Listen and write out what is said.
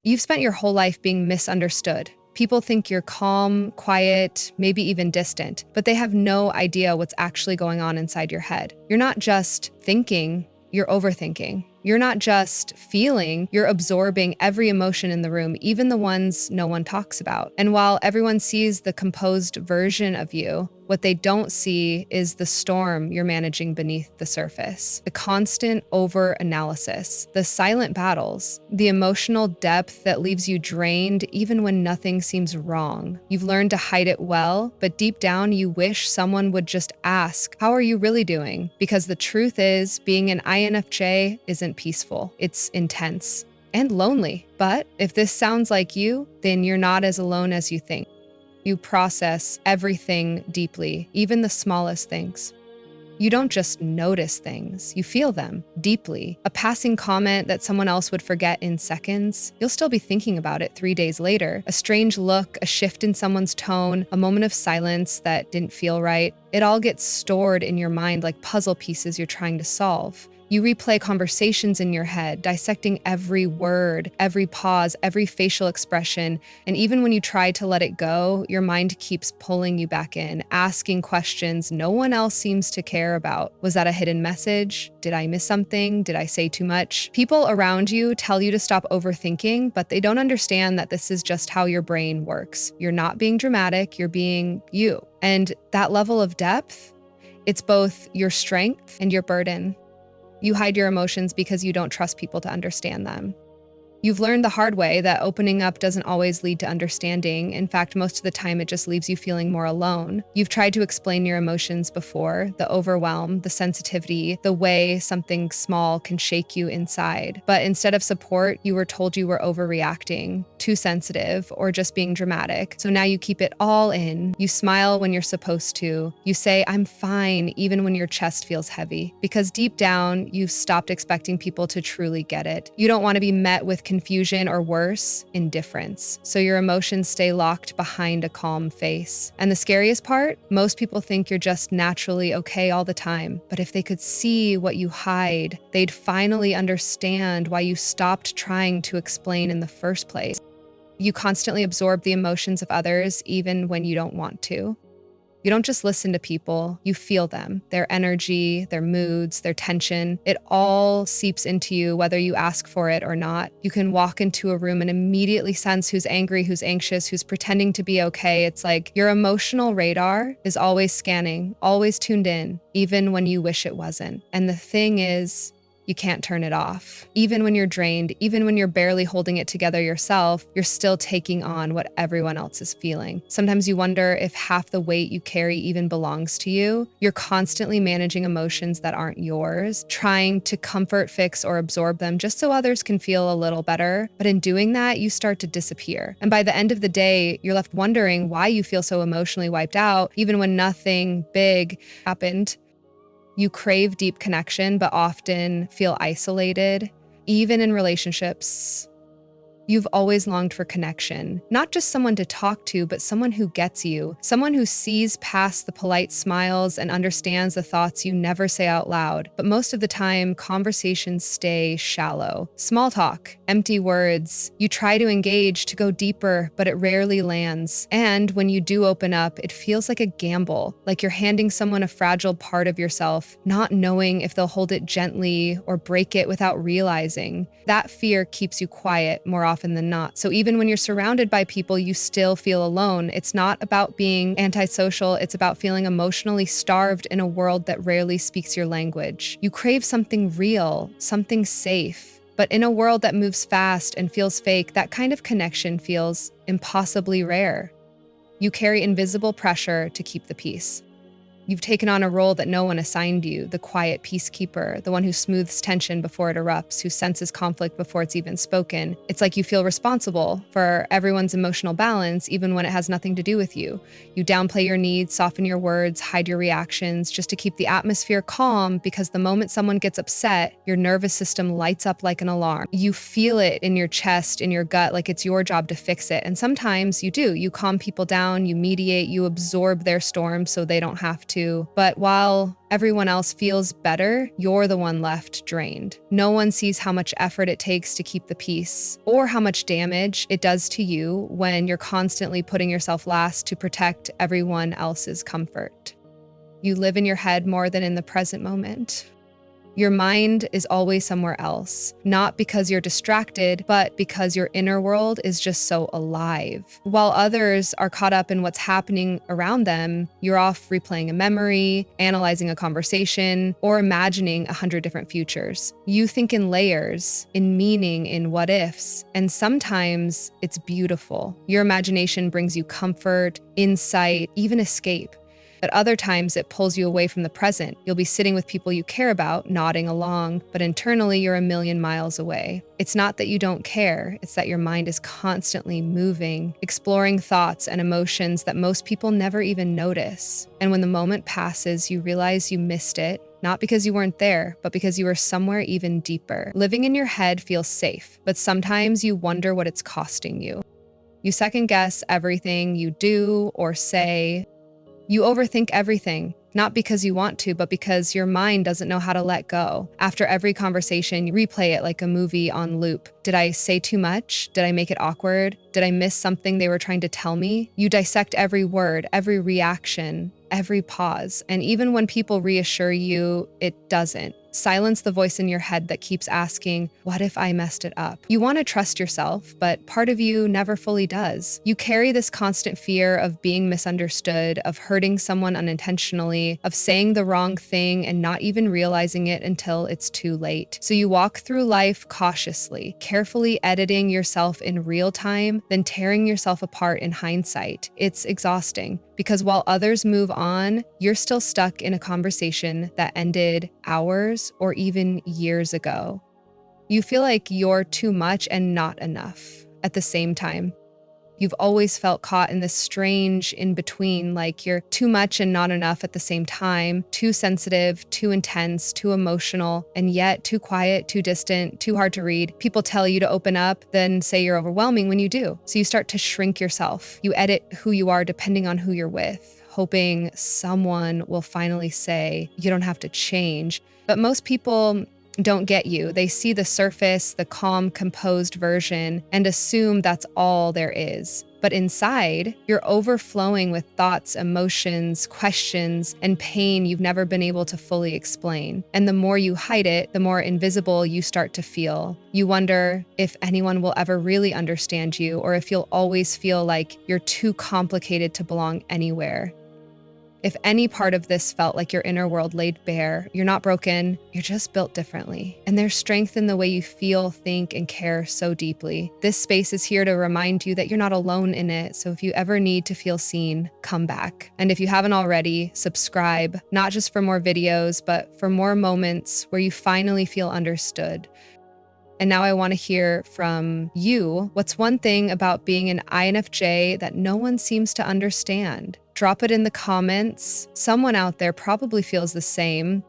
You've spent your whole life being misunderstood. People think you're calm, quiet, maybe even distant, but they have no idea what's actually going on inside your head. You're not just thinking, you're overthinking. You're not just feeling, you're absorbing every emotion in the room, even the ones no one talks about. And while everyone sees the composed version of you, what they don't see is the storm you're managing beneath the surface. The constant over-analysis, the silent battles, the emotional depth that leaves you drained even when nothing seems wrong. You've learned to hide it well, but deep down you wish someone would just ask, how are you really doing? Because the truth is, being an INFJ isn't peaceful. It's intense and lonely. But if this sounds like you, then you're not as alone as you think. You process everything deeply, even the smallest things. You don't just notice things, you feel them deeply. A passing comment that someone else would forget in seconds, you'll still be thinking about it 3 days later. A strange look, a shift in someone's tone, a moment of silence that didn't feel right. It all gets stored in your mind like puzzle pieces you're trying to solve. You replay conversations in your head, dissecting every word, every pause, every facial expression, and even when you try to let it go, your mind keeps pulling you back in, asking questions no one else seems to care about. Was that a hidden message? Did I miss something? Did I say too much? People around you tell you to stop overthinking, but they don't understand that this is just how your brain works. You're not being dramatic, you're being you. And that level of depth, it's both your strength and your burden. You hide your emotions because you don't trust people to understand them. You've learned the hard way that opening up doesn't always lead to understanding. In fact, most of the time it just leaves you feeling more alone. You've tried to explain your emotions before, the overwhelm, the sensitivity, the way something small can shake you inside. But instead of support, you were told you were overreacting, too sensitive, or just being dramatic. So now you keep it all in. You smile when you're supposed to. You say, I'm fine, even when your chest feels heavy. Because deep down, you've stopped expecting people to truly get it. You don't want to be met with confusion or worse, indifference. So your emotions stay locked behind a calm face. And the scariest part, most people think you're just naturally okay all the time. But if they could see what you hide, they'd finally understand why you stopped trying to explain in the first place. You constantly absorb the emotions of others even when you don't want to. You don't just listen to people, you feel them, their energy, their moods, their tension. It all seeps into you whether you ask for it or not. You can walk into a room and immediately sense who's angry, who's anxious, who's pretending to be okay. It's like your emotional radar is always scanning, always tuned in, even when you wish it wasn't. And the thing is, you can't turn it off. Even when you're drained, even when you're barely holding it together yourself, you're still taking on what everyone else is feeling. Sometimes you wonder if half the weight you carry even belongs to you. You're constantly managing emotions that aren't yours, trying to comfort, fix, or absorb them just so others can feel a little better. But in doing that, you start to disappear. And by the end of the day, you're left wondering why you feel so emotionally wiped out, even when nothing big happened. You crave deep connection, but often feel isolated, even in relationships. You've always longed for connection, not just someone to talk to, but someone who gets you, someone who sees past the polite smiles and understands the thoughts you never say out loud. But most of the time, conversations stay shallow. Small talk, empty words. You try to engage, to go deeper, but it rarely lands. And when you do open up, it feels like a gamble, like you're handing someone a fragile part of yourself, not knowing if they'll hold it gently or break it without realizing. That fear keeps you quiet more often than not. So even when you're surrounded by people, you still feel alone. It's not about being antisocial, it's about feeling emotionally starved in a world that rarely speaks your language. You crave something real, something safe. But in a world that moves fast and feels fake, that kind of connection feels impossibly rare. You carry invisible pressure to keep the peace. You've taken on a role that no one assigned you, the quiet peacekeeper, the one who smooths tension before it erupts, who senses conflict before it's even spoken. It's like you feel responsible for everyone's emotional balance, even when it has nothing to do with you. You downplay your needs, soften your words, hide your reactions, just to keep the atmosphere calm, because the moment someone gets upset, your nervous system lights up like an alarm. You feel it in your chest, in your gut, like it's your job to fix it. And sometimes you do. You calm people down, you mediate, you absorb their storm so they don't have to. to, but while everyone else feels better, you're the one left drained. No one sees how much effort it takes to keep the peace, or how much damage it does to you when you're constantly putting yourself last to protect everyone else's comfort. You live in your head more than in the present moment. Your mind is always somewhere else, not because you're distracted, but because your inner world is just so alive. While others are caught up in what's happening around them, you're off replaying a memory, analyzing a conversation, or imagining 100 different futures. You think in layers, in meaning, in what ifs, and sometimes it's beautiful. Your imagination brings you comfort, insight, even escape. But other times it pulls you away from the present. You'll be sitting with people you care about, nodding along, but internally you're a million miles away. It's not that you don't care, it's that your mind is constantly moving, exploring thoughts and emotions that most people never even notice. And when the moment passes, you realize you missed it, not because you weren't there, but because you were somewhere even deeper. Living in your head feels safe, but sometimes you wonder what it's costing you. You second guess everything you do or say. You overthink everything, not because you want to, but because your mind doesn't know how to let go. After every conversation, you replay it like a movie on loop. Did I say too much? Did I make it awkward? Did I miss something they were trying to tell me? You dissect every word, every reaction, every pause. And even when people reassure you, it doesn't. Silence the voice in your head that keeps asking, what if I messed it up? You want to trust yourself, but part of you never fully does. You carry this constant fear of being misunderstood, of hurting someone unintentionally, of saying the wrong thing and not even realizing it until it's too late. So you walk through life cautiously, carefully editing yourself in real time, then tearing yourself apart in hindsight. It's exhausting because while others move on, you're still stuck in a conversation that ended hours or even years ago. You feel like you're too much and not enough at the same time. You've always felt caught in this strange in-between, like you're too much and not enough at the same time, too sensitive, too intense, too emotional, and yet too quiet, too distant, too hard to read. People tell you to open up, then say you're overwhelming when you do. So you start to shrink yourself. You edit who you are depending on who you're with, hoping someone will finally say, you don't have to change. But most people don't get you. They see the surface, the calm, composed version, and assume that's all there is. But inside, you're overflowing with thoughts, emotions, questions, and pain you've never been able to fully explain. And the more you hide it, the more invisible you start to feel. You wonder if anyone will ever really understand you, or if you'll always feel like you're too complicated to belong anywhere. If any part of this felt like your inner world laid bare, you're not broken, you're just built differently. And there's strength in the way you feel, think, and care so deeply. This space is here to remind you that you're not alone in it, so if you ever need to feel seen, come back. And if you haven't already, subscribe, not just for more videos, but for more moments where you finally feel understood. And now I want to hear from you. What's one thing about being an INFJ that no one seems to understand? Drop it in the comments. Someone out there probably feels the same.